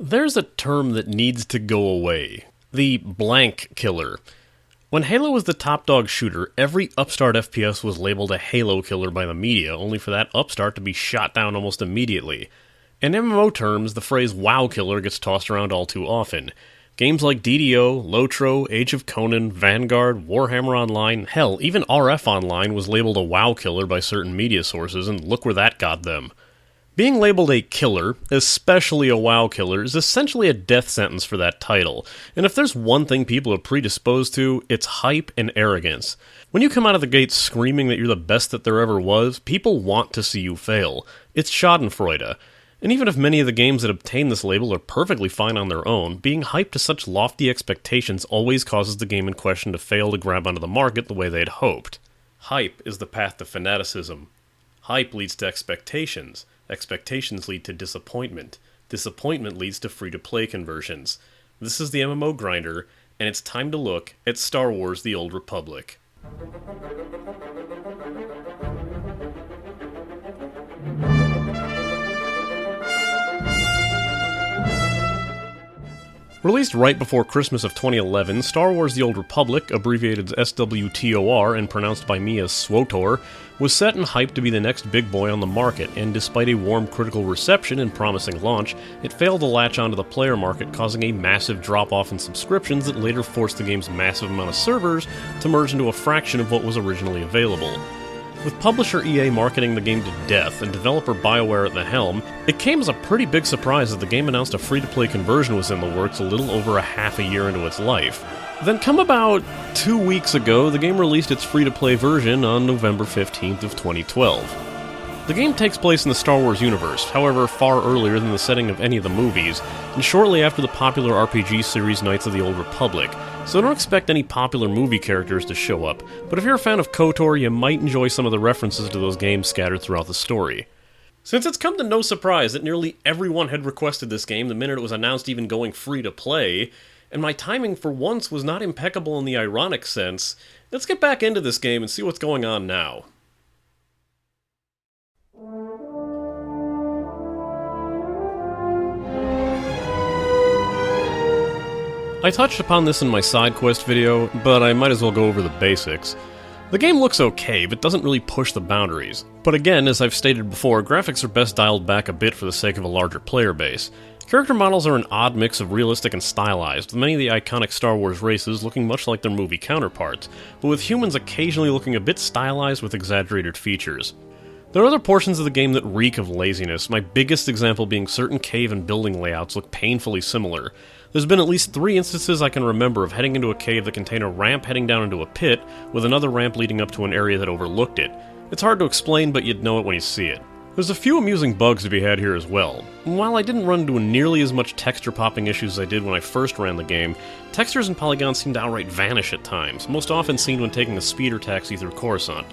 There's a term that needs to go away. The blank killer. When Halo was the top dog shooter, every upstart FPS was labeled a Halo killer by the media, only for that upstart to be shot down almost immediately. In MMO terms, the phrase WoW killer gets tossed around all too often. Games like DDO, Lotro, Age of Conan, Vanguard, Warhammer Online, hell, even RF Online was labeled a WoW killer by certain media sources, and look where that got them. Being labeled a killer, especially a WoW killer, is essentially a death sentence for that title, and if there's one thing people are predisposed to, it's hype and arrogance. When you come out of the gate screaming that you're the best that there ever was, people want to see you fail. It's schadenfreude. And even if many of the games that obtain this label are perfectly fine on their own, being hyped to such lofty expectations always causes the game in question to fail to grab onto the market the way they'd hoped. Hype is the path to fanaticism. Hype leads to expectations. Expectations lead to disappointment. Disappointment leads to free-to-play conversions. This is the MMO Grinder, and it's time to look at Star Wars: The Old Republic. Released right before Christmas of 2011, Star Wars: The Old Republic, abbreviated as SWTOR and pronounced by me as SWOTOR, was set and hyped to be the next big boy on the market, and despite a warm critical reception and promising launch, it failed to latch onto the player market, causing a massive drop-off in subscriptions that later forced the game's massive amount of servers to merge into a fraction of what was originally available. With publisher EA marketing the game to death and developer BioWare at the helm, it came as a pretty big surprise that the game announced a free-to-play conversion was in the works a little over a half a year into its life. Then come about 2 weeks ago, the game released its free-to-play version on November 15th of 2012. The game takes place in the Star Wars universe, however far earlier than the setting of any of the movies, and shortly after the popular RPG series Knights of the Old Republic, so don't expect any popular movie characters to show up, but if you're a fan of KOTOR, you might enjoy some of the references to those games scattered throughout the story. Since it's come to no surprise that nearly everyone had requested this game the minute it was announced even going free to play, and my timing for once was not impeccable in the ironic sense, let's get back into this game and see what's going on now. I touched upon this in my side quest video, but I might as well go over the basics. The game looks okay, but doesn't really push the boundaries. But again, as I've stated before, graphics are best dialed back a bit for the sake of a larger player base. Character models are an odd mix of realistic and stylized, with many of the iconic Star Wars races looking much like their movie counterparts, but with humans occasionally looking a bit stylized with exaggerated features. There are other portions of the game that reek of laziness, my biggest example being certain cave and building layouts look painfully similar. There's been at least 3 instances I can remember of heading into a cave that contained a ramp heading down into a pit, with another ramp leading up to an area that overlooked it. It's hard to explain, but you'd know it when you see it. There's a few amusing bugs to be had here as well. While I didn't run into nearly as much texture popping issues as I did when I first ran the game, textures and polygons seem to outright vanish at times, most often seen when taking a speeder taxi through Coruscant.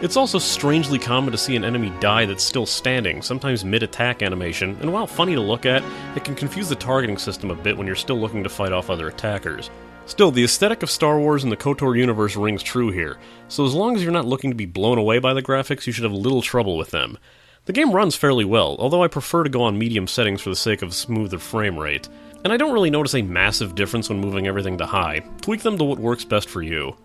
It's also strangely common to see an enemy die that's still standing, sometimes mid-attack animation, and while funny to look at, it can confuse the targeting system a bit when you're still looking to fight off other attackers. Still, the aesthetic of Star Wars and the KOTOR universe rings true here, so as long as you're not looking to be blown away by the graphics, you should have little trouble with them. The game runs fairly well, although I prefer to go on medium settings for the sake of a smoother frame rate. And I don't really notice a massive difference when moving everything to high. Tweak them to what works best for you.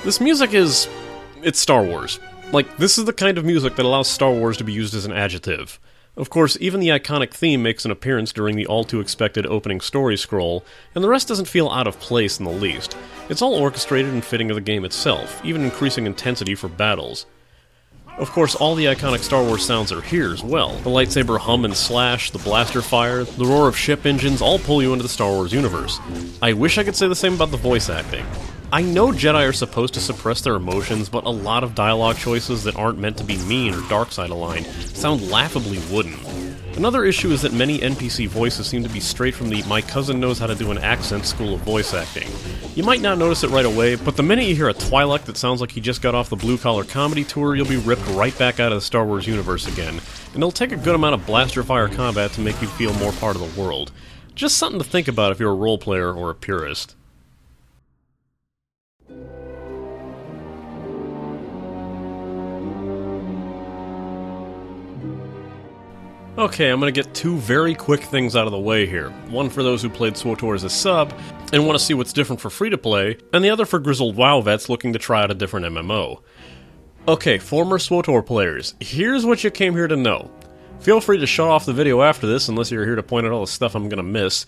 This music it's Star Wars. Like, this is the kind of music that allows Star Wars to be used as an adjective. Of course, even the iconic theme makes an appearance during the all-too-expected opening story scroll, and the rest doesn't feel out of place in the least. It's all orchestrated and fitting of the game itself, even increasing intensity for battles. Of course, all the iconic Star Wars sounds are here as well. The lightsaber hum and slash, the blaster fire, the roar of ship engines all pull you into the Star Wars universe. I wish I could say the same about the voice acting. I know Jedi are supposed to suppress their emotions, but a lot of dialogue choices that aren't meant to be mean or dark side aligned sound laughably wooden. Another issue is that many NPC voices seem to be straight from the "my cousin knows how to do an accent" school of voice acting. You might not notice it right away, but the minute you hear a Twi'lek that sounds like he just got off the blue-collar comedy tour, you'll be ripped right back out of the Star Wars universe again, and it'll take a good amount of blaster fire combat to make you feel more part of the world. Just something to think about if you're a role player or a purist. Okay, I'm gonna get two very quick things out of the way here. One for those who played SWTOR as a sub and want to see what's different for free-to-play, and the other for grizzled WoW vets looking to try out a different MMO. Okay, former SWTOR players, here's what you came here to know. Feel free to shut off the video after this unless you're here to point out all the stuff I'm gonna miss.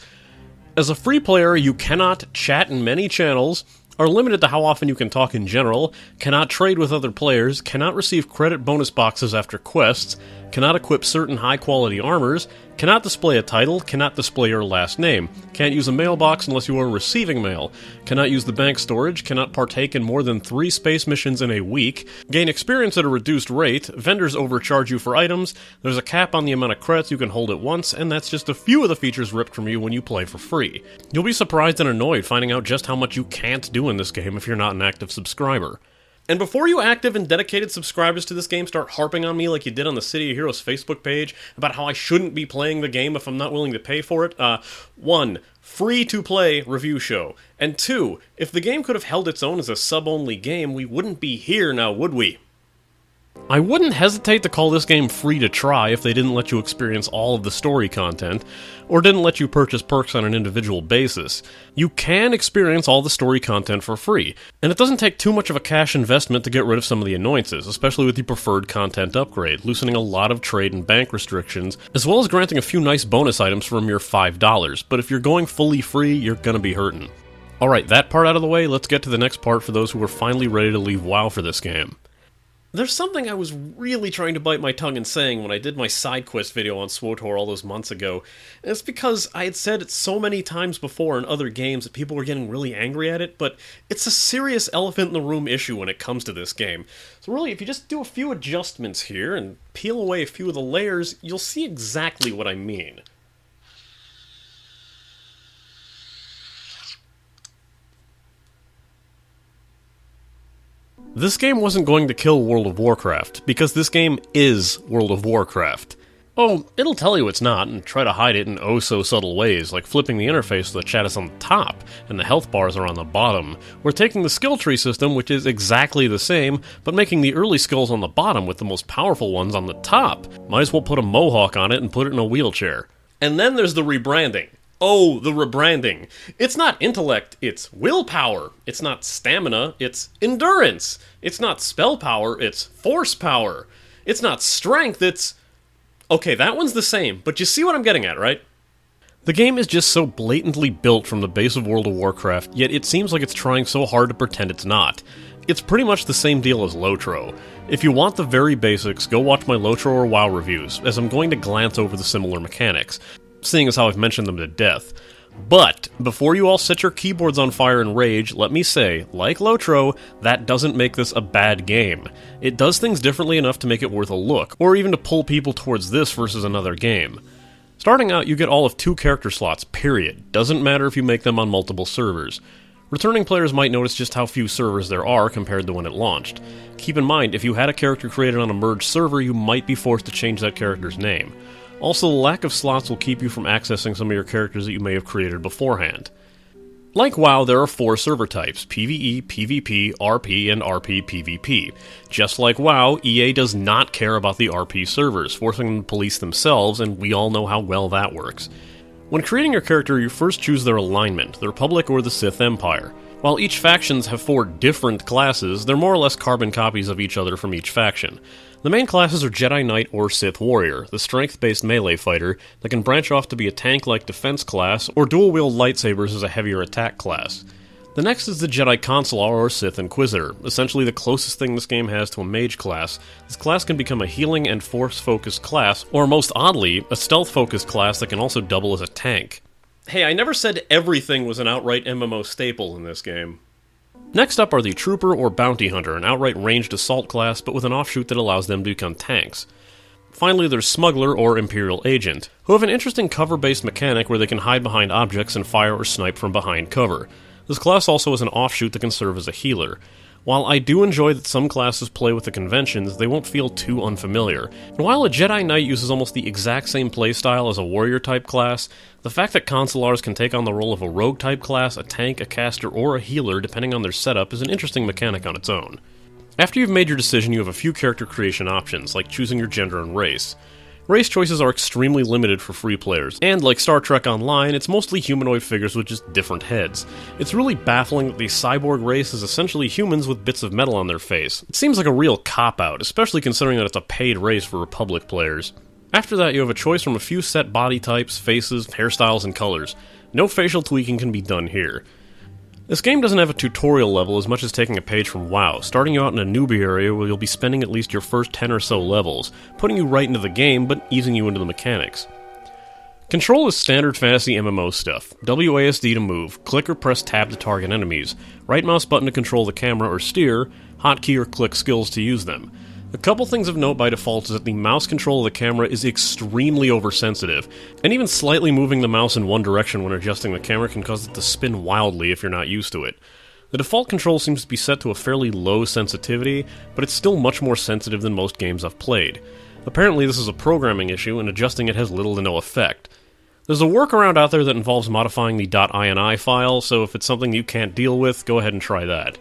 As a free player, you cannot chat in many channels, are limited to how often you can talk in general, cannot trade with other players, cannot receive credit bonus boxes after quests, cannot equip certain high-quality armors, cannot display a title, cannot display your last name, can't use a mailbox unless you are receiving mail, cannot use the bank storage, cannot partake in more than 3 space missions in a week, gain experience at a reduced rate, vendors overcharge you for items, there's a cap on the amount of credits you can hold at once, and that's just a few of the features ripped from you when you play for free. You'll be surprised and annoyed finding out just how much you can't do in this game if you're not an active subscriber. And before you active and dedicated subscribers to this game start harping on me like you did on the City of Heroes Facebook page about how I shouldn't be playing the game if I'm not willing to pay for it, 1. Free-to-play review show. And 2. If the game could have held its own as a sub-only game, we wouldn't be here now, would we? I wouldn't hesitate to call this game free to try if they didn't let you experience all of the story content, or didn't let you purchase perks on an individual basis. You can experience all the story content for free, and it doesn't take too much of a cash investment to get rid of some of the annoyances, especially with the preferred content upgrade, loosening a lot of trade and bank restrictions, as well as granting a few nice bonus items for a mere $5, but if you're going fully free, you're gonna be hurting. Alright, that part out of the way, let's get to the next part for those who are finally ready to leave WoW for this game. There's something I was really trying to bite my tongue in saying when I did my side quest video on SWTOR all those months ago, and it's because I had said it so many times before in other games that people were getting really angry at it, but it's a serious elephant in the room issue when it comes to this game. So really, if you just do a few adjustments here and peel away a few of the layers, you'll see exactly what I mean. This game wasn't going to kill World of Warcraft, because this game is World of Warcraft. Oh, it'll tell you it's not, and try to hide it in oh-so-subtle ways, like flipping the interface so the chat is on the top, and the health bars are on the bottom. We're taking the skill tree system, which is exactly the same, but making the early skills on the bottom with the most powerful ones on the top. Might as well put a mohawk on it and put it in a wheelchair. And then there's the rebranding. Oh, the rebranding. It's not intellect, it's willpower. It's not stamina, it's endurance. It's not spell power, it's force power. It's not strength, it's... Okay, that one's the same, but you see what I'm getting at, right? The game is just so blatantly built from the base of World of Warcraft, yet it seems like it's trying so hard to pretend it's not. It's pretty much the same deal as LOTRO. If you want the very basics, go watch my LOTRO or WoW reviews, as I'm going to glance over the similar mechanics, seeing as how I've mentioned them to death. But, before you all set your keyboards on fire in rage, let me say, like LOTRO, that doesn't make this a bad game. It does things differently enough to make it worth a look, or even to pull people towards this versus another game. Starting out, you get all of 2 character slots, period. Doesn't matter if you make them on multiple servers. Returning players might notice just how few servers there are compared to when it launched. Keep in mind, if you had a character created on a merged server, you might be forced to change that character's name. Also, the lack of slots will keep you from accessing some of your characters that you may have created beforehand. Like WoW, there are 4 server types, PvE, PvP, RP, and RP PvP. Just like WoW, EA does not care about the RP servers, forcing them to police themselves, and we all know how well that works. When creating your character, you first choose their alignment, the Republic or the Sith Empire. While each factions have 4 different classes, they're more or less carbon copies of each other from each faction. The main classes are Jedi Knight or Sith Warrior, the strength-based melee fighter that can branch off to be a tank-like defense class, or dual-wield lightsabers as a heavier attack class. The next is the Jedi Consular or Sith Inquisitor, essentially the closest thing this game has to a mage class. This class can become a healing and force-focused class, or most oddly, a stealth-focused class that can also double as a tank. Hey, I never said everything was an outright MMO staple in this game. Next up are the Trooper or Bounty Hunter, an outright ranged assault class, but with an offshoot that allows them to become tanks. Finally, there's Smuggler or Imperial Agent, who have an interesting cover-based mechanic where they can hide behind objects and fire or snipe from behind cover. This class also has an offshoot that can serve as a healer. While I do enjoy that some classes play with the conventions, they won't feel too unfamiliar. And while a Jedi Knight uses almost the exact same playstyle as a warrior-type class, the fact that Consulars can take on the role of a rogue-type class, a tank, a caster, or a healer depending on their setup is an interesting mechanic on its own. After you've made your decision, you have a few character creation options, like choosing your gender and race. Race choices are extremely limited for free players, and like Star Trek Online, it's mostly humanoid figures with just different heads. It's really baffling that the cyborg race is essentially humans with bits of metal on their face. It seems like a real cop-out, especially considering that it's a paid race for Republic players. After that, you have a choice from a few set body types, faces, hairstyles, and colors. No facial tweaking can be done here. This game doesn't have a tutorial level as much as taking a page from WoW, starting you out in a newbie area where you'll be spending at least your first 10 or so levels, putting you right into the game, but easing you into the mechanics. Control is standard fantasy MMO stuff. WASD to move, click or press tab to target enemies, right mouse button to control the camera or steer, hotkey or click skills to use them. A couple things of note by default is that the mouse control of the camera is extremely oversensitive, and even slightly moving the mouse in one direction when adjusting the camera can cause it to spin wildly if you're not used to it. The default control seems to be set to a fairly low sensitivity, but it's still much more sensitive than most games I've played. Apparently this is a programming issue, and adjusting it has little to no effect. There's a workaround out there that involves modifying the .ini file, so if it's something you can't deal with, go ahead and try that.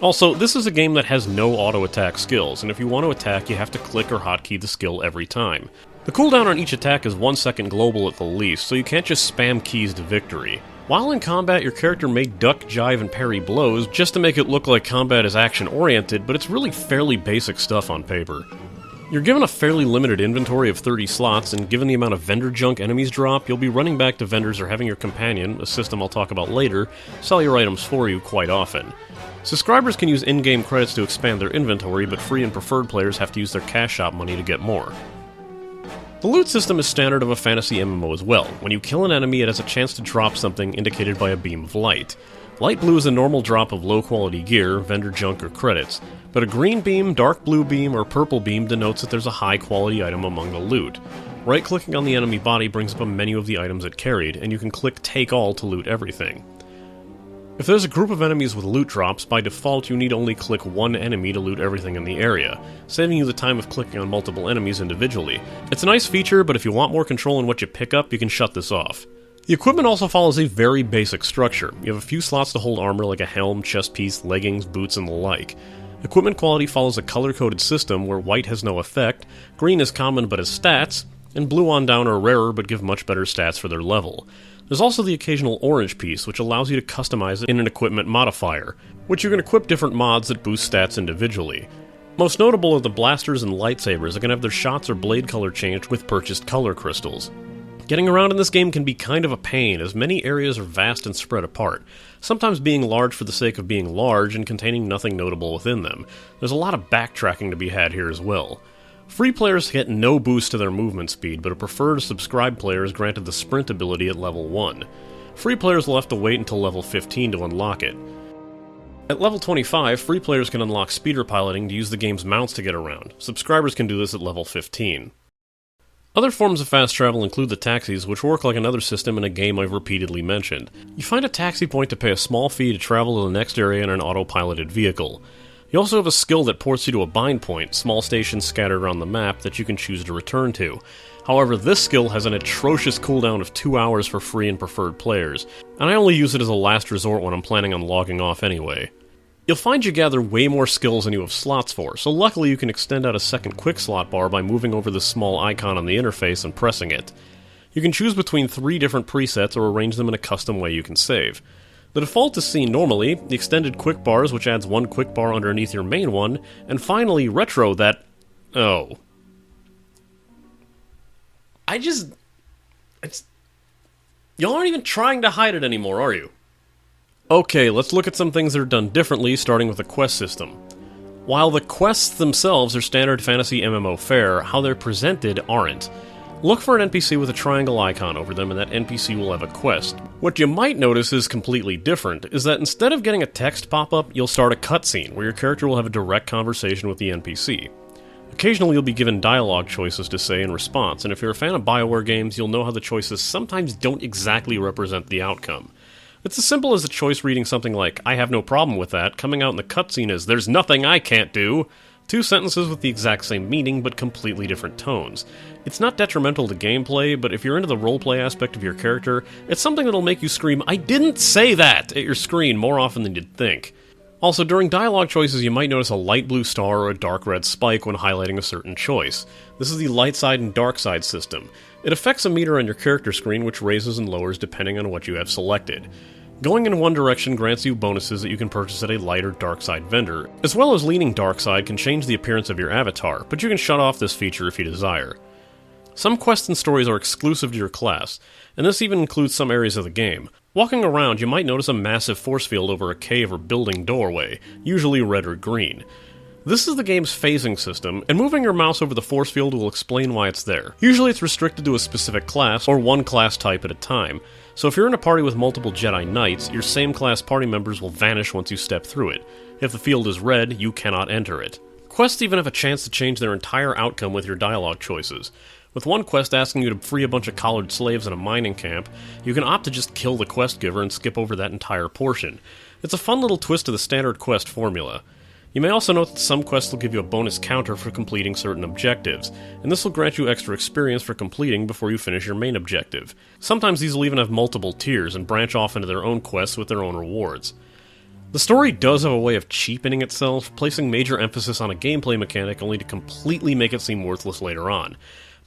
Also, this is a game that has no auto-attack skills, and if you want to attack, you have to click or hotkey the skill every time. The cooldown on each attack is 1 second global at the least, so you can't just spam keys to victory. While in combat, your character may duck, jive, and parry blows just to make it look like combat is action-oriented, but it's really fairly basic stuff on paper. You're given a fairly limited inventory of 30 slots, and given the amount of vendor junk enemies drop, you'll be running back to vendors or having your companion, a system I'll talk about later, sell your items for you quite often. Subscribers can use in-game credits to expand their inventory, but free and preferred players have to use their cash shop money to get more. The loot system is standard of a fantasy MMO as well. When you kill an enemy, it has a chance to drop something indicated by a beam of light. Light blue is a normal drop of low-quality gear, vendor junk, or credits, but a green beam, dark blue beam, or purple beam denotes that there's a high-quality item among the loot. Right-clicking on the enemy body brings up a menu of the items it carried, and you can click Take All to loot everything. If there's a group of enemies with loot drops, by default you need only click one enemy to loot everything in the area, saving you the time of clicking on multiple enemies individually. It's a nice feature, but if you want more control in what you pick up, you can shut this off. The equipment also follows a very basic structure. You have a few slots to hold armor like a helm, chest piece, leggings, boots, and the like. Equipment quality follows a color-coded system where white has no effect, green is common but has stats, and blue on down are rarer but give much better stats for their level. There's also the occasional orange piece, which allows you to customize it in an equipment modifier, which you can equip different mods that boost stats individually. Most notable are the blasters and lightsabers that can have their shots or blade color changed with purchased color crystals. Getting around in this game can be kind of a pain, as many areas are vast and spread apart, sometimes being large for the sake of being large and containing nothing notable within them. There's a lot of backtracking to be had here as well. Free players get no boost to their movement speed, but a preferred subscribed player is granted the sprint ability at level 1. Free players will have to wait until level 15 to unlock it. At level 25, free players can unlock speeder piloting to use the game's mounts to get around. Subscribers can do this at level 15. Other forms of fast travel include the taxis, which work like another system in a game I've repeatedly mentioned. You find a taxi point to pay a small fee to travel to the next area in an auto-piloted vehicle. You also have a skill that ports you to a bind point, small stations scattered around the map that you can choose to return to. However, this skill has an atrocious cooldown of 2 hours for free and preferred players, and I only use it as a last resort when I'm planning on logging off anyway. You'll find you gather way more skills than you have slots for, so luckily you can extend out a second quick slot bar by moving over the small icon on the interface and pressing it. You can choose between 3 different presets or arrange them in a custom way you can save. The default is seen normally, the extended quick bars which adds 1 quick bar underneath your main one, and finally retro that... oh. Y'all aren't even trying to hide it anymore, are you? Okay, let's look at some things that are done differently, starting with the quest system. While the quests themselves are standard fantasy MMO fare, how they're presented aren't. Look for an NPC with a triangle icon over them and that NPC will have a quest. What you might notice is completely different, is that instead of getting a text pop-up, you'll start a cutscene where your character will have a direct conversation with the NPC. Occasionally you'll be given dialogue choices to say in response, and if you're a fan of BioWare games, you'll know how the choices sometimes don't exactly represent the outcome. It's as simple as a choice reading something like, "I have no problem with that," coming out in the cutscene as, "There's nothing I can't do." 2 sentences with the exact same meaning, but completely different tones. It's not detrimental to gameplay, but if you're into the roleplay aspect of your character, it's something that'll make you scream, "I didn't say that!" at your screen more often than you'd think. Also, during dialogue choices, you might notice a light blue star or a dark red spike when highlighting a certain choice. This is the light side and dark side system. It affects a meter on your character screen, which raises and lowers depending on what you have selected. Going in one direction grants you bonuses that you can purchase at a light or dark side vendor, as well as leaning dark side can change the appearance of your avatar, but you can shut off this feature if you desire. Some quests and stories are exclusive to your class, and this even includes some areas of the game. Walking around, you might notice a massive force field over a cave or building doorway, usually red or green. This is the game's phasing system, and moving your mouse over the force field will explain why it's there. Usually it's restricted to a specific class, or one class type at a time, so if you're in a party with multiple Jedi Knights, your same class party members will vanish once you step through it. If the field is red, you cannot enter it. Quests even have a chance to change their entire outcome with your dialogue choices. With one quest asking you to free a bunch of collared slaves in a mining camp, you can opt to just kill the quest giver and skip over that entire portion. It's a fun little twist to the standard quest formula. You may also note that some quests will give you a bonus counter for completing certain objectives, and this will grant you extra experience for completing before you finish your main objective. Sometimes these will even have multiple tiers and branch off into their own quests with their own rewards. The story does have a way of cheapening itself, placing major emphasis on a gameplay mechanic only to completely make it seem worthless later on.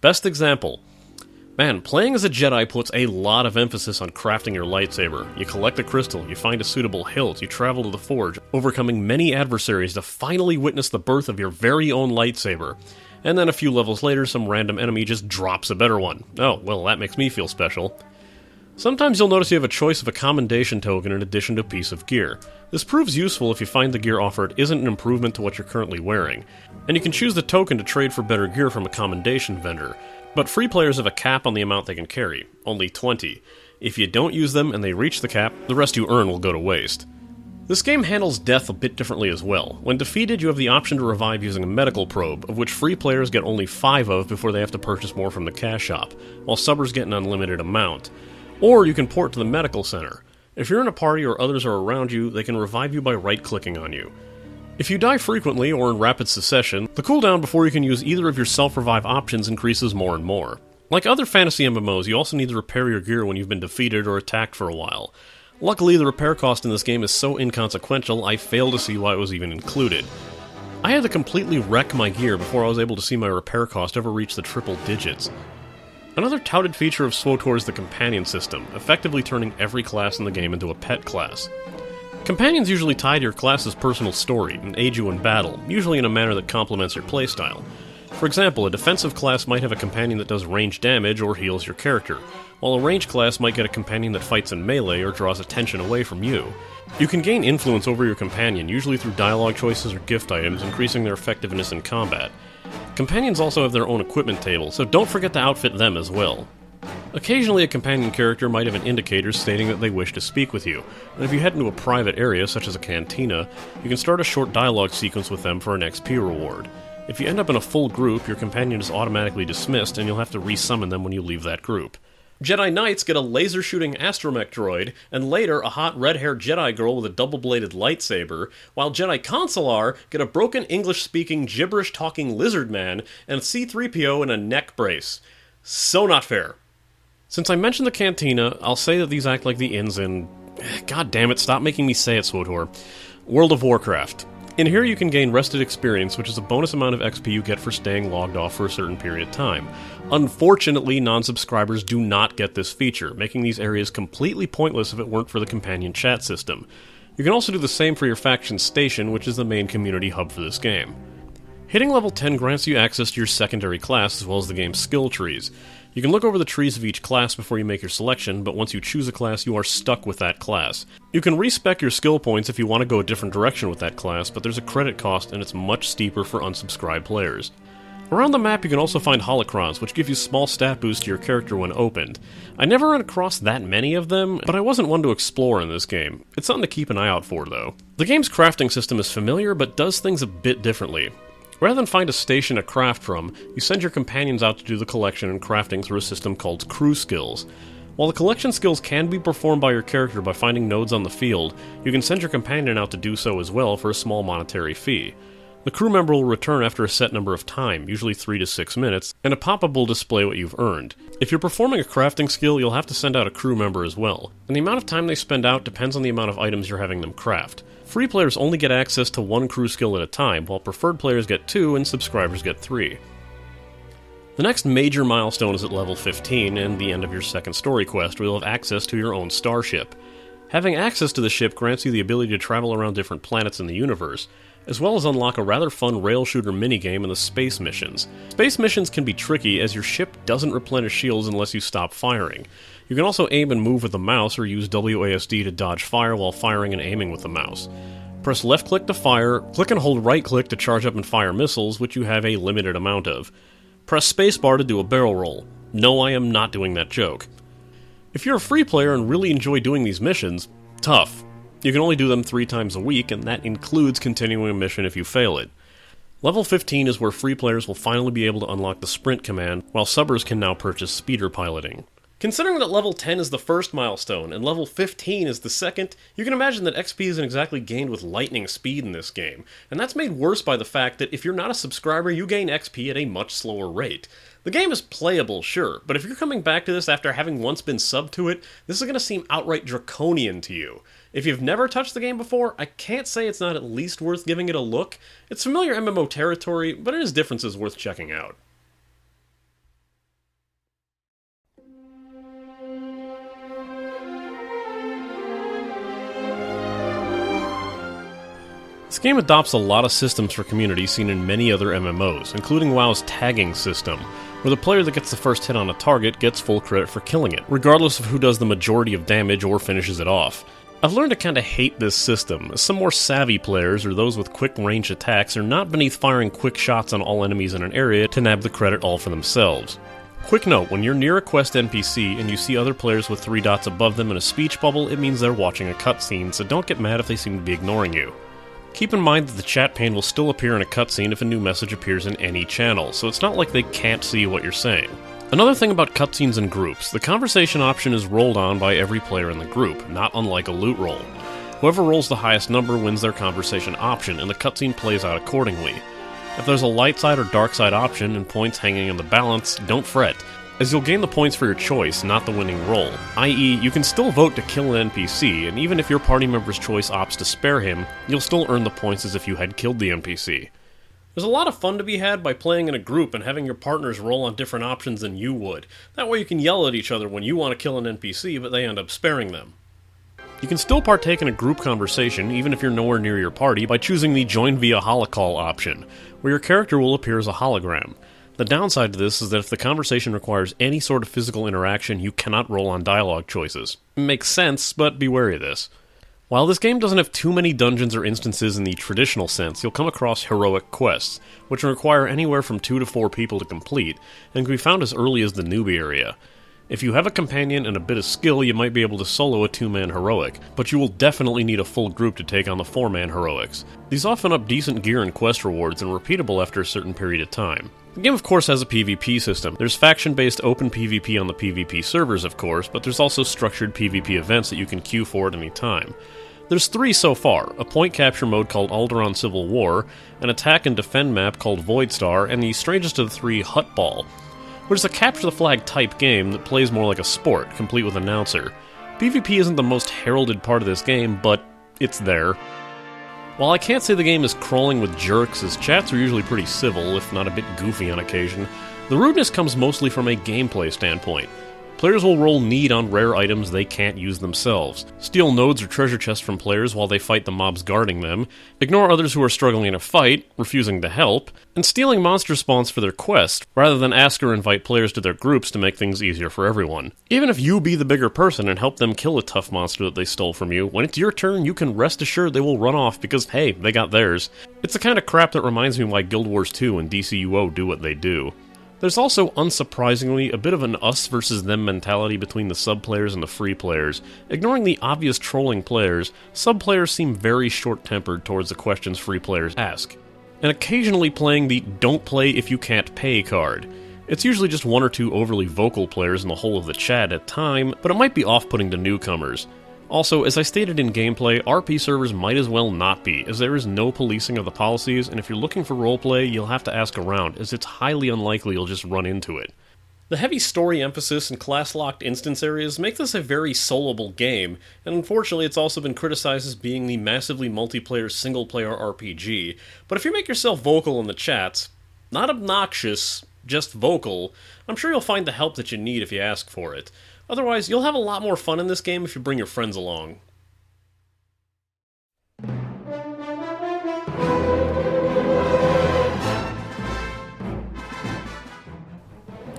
Best example. Man, playing as a Jedi puts a lot of emphasis on crafting your lightsaber. You collect a crystal, you find a suitable hilt, you travel to the forge, overcoming many adversaries to finally witness the birth of your very own lightsaber. And then a few levels later, some random enemy just drops a better one. Oh, well, that makes me feel special. Sometimes you'll notice you have a choice of a commendation token in addition to a piece of gear. This proves useful if you find the gear offered isn't an improvement to what you're currently wearing, and you can choose the token to trade for better gear from a commendation vendor. But free players have a cap on the amount they can carry, only 20. If you don't use them and they reach the cap, the rest you earn will go to waste. This game handles death a bit differently as well. When defeated, you have the option to revive using a medical probe, of which free players get only 5 of before they have to purchase more from the cash shop, while subbers get an unlimited amount. Or you can port to the medical center. If you're in a party or others are around you, they can revive you by right-clicking on you. If you die frequently or in rapid succession, the cooldown before you can use either of your self-revive options increases more and more. Like other fantasy MMOs, you also need to repair your gear when you've been defeated or attacked for a while. Luckily, the repair cost in this game is so inconsequential, I fail to see why it was even included. I had to completely wreck my gear before I was able to see my repair cost ever reach the triple digits. Another touted feature of SWTOR is the companion system, effectively turning every class in the game into a pet class. Companions usually tie to your class's personal story and aid you in battle, usually in a manner that complements your playstyle. For example, a defensive class might have a companion that does range damage or heals your character, while a ranged class might get a companion that fights in melee or draws attention away from you. You can gain influence over your companion, usually through dialogue choices or gift items, increasing their effectiveness in combat. Companions also have their own equipment table, so don't forget to outfit them as well. Occasionally a companion character might have an indicator stating that they wish to speak with you, and if you head into a private area, such as a cantina, you can start a short dialogue sequence with them for an XP reward. If you end up in a full group, your companion is automatically dismissed, and you'll have to resummon them when you leave that group. Jedi Knights get a laser-shooting astromech droid, and later a hot red-haired Jedi girl with a double-bladed lightsaber, while Jedi Consular get a broken English-speaking, gibberish-talking lizard man and C-3PO in a neck brace. So not fair. Since I mentioned the cantina, I'll say that these act like the inns in... God damn it, stop making me say it, SWTOR. World of Warcraft. In here you can gain rested experience, which is a bonus amount of XP you get for staying logged off for a certain period of time. Unfortunately, non-subscribers do not get this feature, making these areas completely pointless if it weren't for the companion chat system. You can also do the same for your faction station, which is the main community hub for this game. Hitting level 10 grants you access to your secondary class as well as the game's skill trees. You can look over the trees of each class before you make your selection, but once you choose a class, you are stuck with that class. You can respec your skill points if you want to go a different direction with that class, but there's a credit cost and it's much steeper for unsubscribed players. Around the map you can also find holocrons, which give you small stat boosts to your character when opened. I never ran across that many of them, but I wasn't one to explore in this game. It's something to keep an eye out for, though. The game's crafting system is familiar, but does things a bit differently. Rather than find a station to craft from, you send your companions out to do the collection and crafting through a system called crew skills. While the collection skills can be performed by your character by finding nodes on the field, you can send your companion out to do so as well for a small monetary fee. The crew member will return after a set number of time, usually 3 to 6 minutes, and a pop-up will display what you've earned. If you're performing a crafting skill, you'll have to send out a crew member as well, and the amount of time they spend out depends on the amount of items you're having them craft. Free players only get access to one crew skill at a time, while preferred players get 2 and subscribers get 3. The next major milestone is at level 15, and the end of your second story quest, where you'll have access to your own starship. Having access to the ship grants you the ability to travel around different planets in the universe, as well as unlock a rather fun rail shooter minigame in the space missions. Space missions can be tricky as your ship doesn't replenish shields unless you stop firing. You can also aim and move with the mouse or use WASD to dodge fire while firing and aiming with the mouse. Press left click to fire, click and hold right click to charge up and fire missiles, which you have a limited amount of. Press spacebar to do a barrel roll. No, I am not doing that joke. If you're a free player and really enjoy doing these missions, tough. You can only do them 3 times a week, and that includes continuing a mission if you fail it. Level 15 is where free players will finally be able to unlock the sprint command, while subbers can now purchase speeder piloting. Considering that level 10 is the first milestone, and level 15 is the second, you can imagine that XP isn't exactly gained with lightning speed in this game, and that's made worse by the fact that if you're not a subscriber, you gain XP at a much slower rate. The game is playable, sure, but if you're coming back to this after having once been subbed to it, this is going to seem outright draconian to you. If you've never touched the game before, I can't say it's not at least worth giving it a look. It's familiar MMO territory, but it has differences worth checking out. This game adopts a lot of systems for community seen in many other MMOs, including WoW's tagging system, where the player that gets the first hit on a target gets full credit for killing it, regardless of who does the majority of damage or finishes it off. I've learned to kinda hate this system, as some more savvy players, or those with quick range attacks, are not beneath firing quick shots on all enemies in an area to nab the credit all for themselves. Quick note, when you're near a quest NPC and you see other players with 3 dots above them in a speech bubble, it means they're watching a cutscene, so don't get mad if they seem to be ignoring you. Keep in mind that the chat pane will still appear in a cutscene if a new message appears in any channel, so it's not like they can't see what you're saying. Another thing about cutscenes and groups, the conversation option is rolled on by every player in the group, not unlike a loot roll. Whoever rolls the highest number wins their conversation option, and the cutscene plays out accordingly. If there's a light side or dark side option and points hanging in the balance, don't fret, as you'll gain the points for your choice, not the winning roll, i.e. you can still vote to kill an NPC, and even if your party member's choice opts to spare him, you'll still earn the points as if you had killed the NPC. There's a lot of fun to be had by playing in a group and having your partners roll on different options than you would. That way you can yell at each other when you want to kill an NPC, but they end up sparing them. You can still partake in a group conversation, even if you're nowhere near your party, by choosing the Join via Holocall option, where your character will appear as a hologram. The downside to this is that if the conversation requires any sort of physical interaction, you cannot roll on dialogue choices. It makes sense, but be wary of this. While this game doesn't have too many dungeons or instances in the traditional sense, you'll come across heroic quests, which require anywhere from 2 to 4 people to complete, and can be found as early as the newbie area. If you have a companion and a bit of skill, you might be able to solo a 2-man heroic, but you will definitely need a full group to take on the 4-man heroics. These often up decent gear and quest rewards and are repeatable after a certain period of time. The game of course has a PvP system. There's faction-based open PvP on the PvP servers of course, but there's also structured PvP events that you can queue for at any time. There's 3 so far, a point capture mode called Alderaan Civil War, an attack and defend map called Void Star, and the strangest of the 3, Hut Ball, which is a capture-the-flag type game that plays more like a sport, complete with announcer. PvP isn't the most heralded part of this game, but it's there. While I can't say the game is crawling with jerks, as chats are usually pretty civil, if not a bit goofy on occasion, the rudeness comes mostly from a gameplay standpoint. Players will roll need on rare items they can't use themselves, steal nodes or treasure chests from players while they fight the mobs guarding them, ignore others who are struggling in a fight, refusing to help, and stealing monster spawns for their quest, rather than ask or invite players to their groups to make things easier for everyone. Even if you be the bigger person and help them kill a tough monster that they stole from you, when it's your turn you can rest assured they will run off because, hey, they got theirs. It's the kind of crap that reminds me why Guild Wars 2 and DCUO do what they do. There's also, unsurprisingly, a bit of an us versus them mentality between the sub-players and the free players. Ignoring the obvious trolling players, sub-players seem very short-tempered towards the questions free players ask, and occasionally playing the don't play if you can't pay card. It's usually just 1 or 2 overly vocal players in the whole of the chat at a time, but it might be off-putting to newcomers. Also, as I stated in gameplay, RP servers might as well not be, as there is no policing of the policies, and if you're looking for roleplay, you'll have to ask around, as it's highly unlikely you'll just run into it. The heavy story emphasis and class-locked instance areas make this a very soloable game, and unfortunately it's also been criticized as being the massively multiplayer single-player RPG, but if you make yourself vocal in the chats, not obnoxious, just vocal, I'm sure you'll find the help that you need if you ask for it. Otherwise, you'll have a lot more fun in this game if you bring your friends along.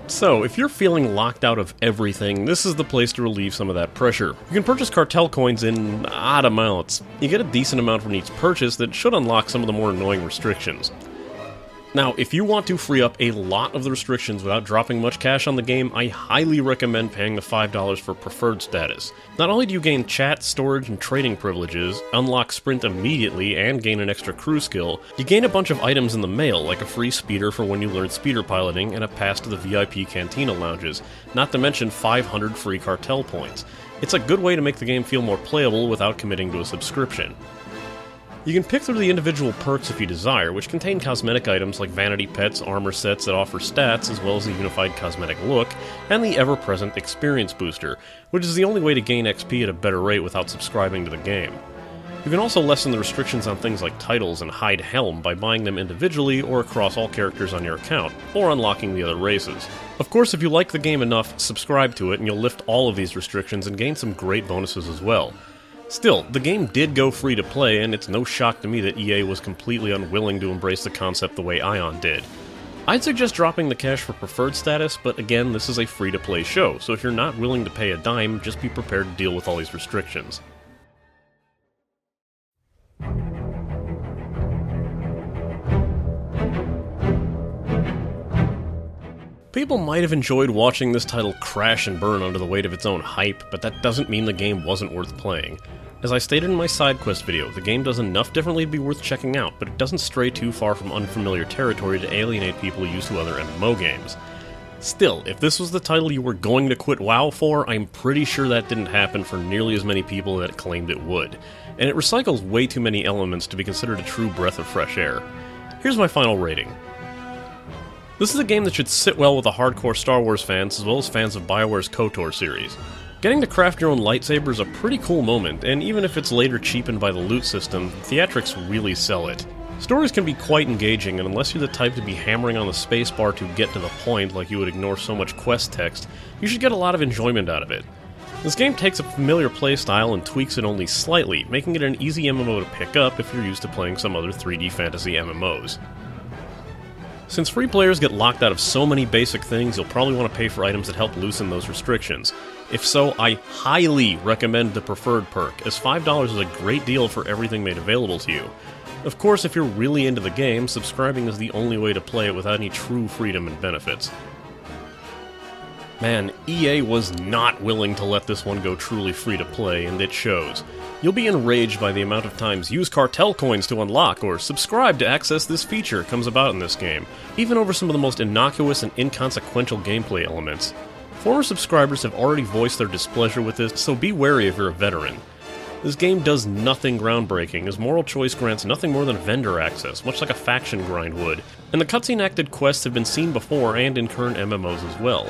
So, if you're feeling locked out of everything, this is the place to relieve some of that pressure. You can purchase cartel coins in odd amounts. You get a decent amount from each purchase that should unlock some of the more annoying restrictions. Now, if you want to free up a lot of the restrictions without dropping much cash on the game, I highly recommend paying the $5 for preferred status. Not only do you gain chat, storage, and trading privileges, unlock sprint immediately, and gain an extra crew skill, you gain a bunch of items in the mail, like a free speeder for when you learn speeder piloting, and a pass to the VIP Cantina lounges, not to mention 500 free cartel points. It's a good way to make the game feel more playable without committing to a subscription. You can pick through the individual perks if you desire, which contain cosmetic items like vanity pets, armor sets that offer stats, as well as a unified cosmetic look, and the ever-present experience booster, which is the only way to gain XP at a better rate without subscribing to the game. You can also lessen the restrictions on things like titles and hide helm by buying them individually or across all characters on your account, or unlocking the other races. Of course, if you like the game enough, subscribe to it and you'll lift all of these restrictions and gain some great bonuses as well. Still, the game did go free to play, and it's no shock to me that EA was completely unwilling to embrace the concept the way Ion did. I'd suggest dropping the cash for preferred status, but again, this is a free-to-play show, so if you're not willing to pay a dime, just be prepared to deal with all these restrictions. People might have enjoyed watching this title crash and burn under the weight of its own hype, but that doesn't mean the game wasn't worth playing. As I stated in my side quest video, the game does enough differently to be worth checking out, but it doesn't stray too far from unfamiliar territory to alienate people used to other MMO games. Still, if this was the title you were going to quit WoW for, I'm pretty sure that didn't happen for nearly as many people that claimed it would, and it recycles way too many elements to be considered a true breath of fresh air. Here's my final rating. This is a game that should sit well with the hardcore Star Wars fans as well as fans of BioWare's KOTOR series. Getting to craft your own lightsaber is a pretty cool moment, and even if it's later cheapened by the loot system, theatrics really sell it. Stories can be quite engaging, and unless you're the type to be hammering on the spacebar to get to the point like you would ignore so much quest text, you should get a lot of enjoyment out of it. This game takes a familiar playstyle and tweaks it only slightly, making it an easy MMO to pick up if you're used to playing some other 3D fantasy MMOs. Since free players get locked out of so many basic things, you'll probably want to pay for items that help loosen those restrictions. If so, I highly recommend the preferred perk, as $5 is a great deal for everything made available to you. Of course, if you're really into the game, subscribing is the only way to play it without any true freedom and benefits. Man, EA was not willing to let this one go truly free to play, and it shows. You'll be enraged by the amount of times use cartel coins to unlock or subscribe to access this feature comes about in this game, even over some of the most innocuous and inconsequential gameplay elements. Former subscribers have already voiced their displeasure with this, so be wary if you're a veteran. This game does nothing groundbreaking, as Moral Choice grants nothing more than vendor access, much like a faction grind would, and the cutscene-acted quests have been seen before and in current MMOs as well.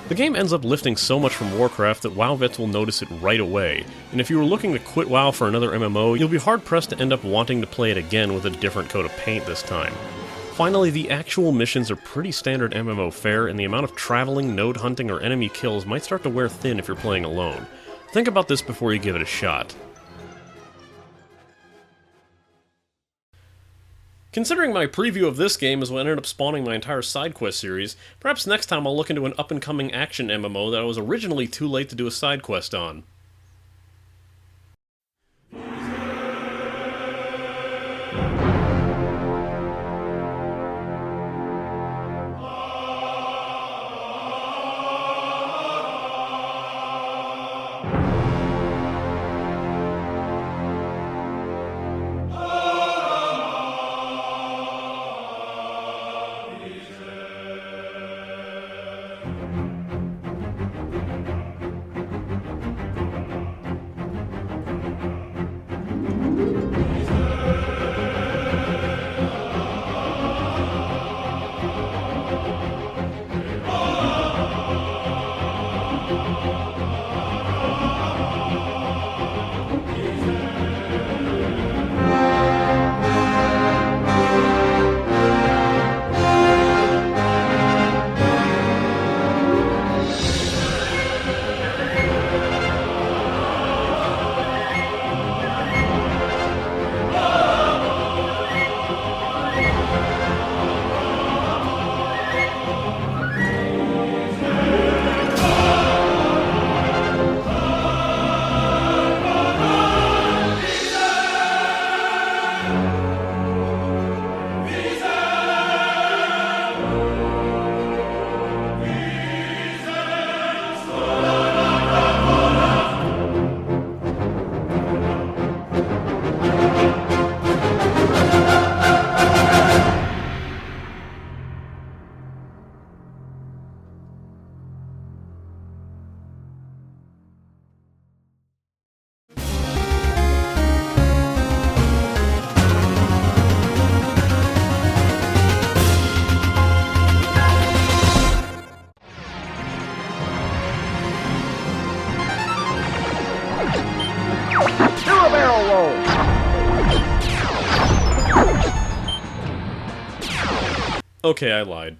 The game ends up lifting so much from Warcraft that WoW vets will notice it right away, and if you were looking to quit WoW for another MMO, you'll be hard-pressed to end up wanting to play it again with a different coat of paint this time. Finally, the actual missions are pretty standard MMO fare, and the amount of traveling, node hunting, or enemy kills might start to wear thin if you're playing alone. Think about this before you give it a shot. Considering my preview of this game is what ended up spawning my entire side quest series, perhaps next time I'll look into an up-and-coming action MMO that I was originally too late to do a side quest on. Okay, I lied.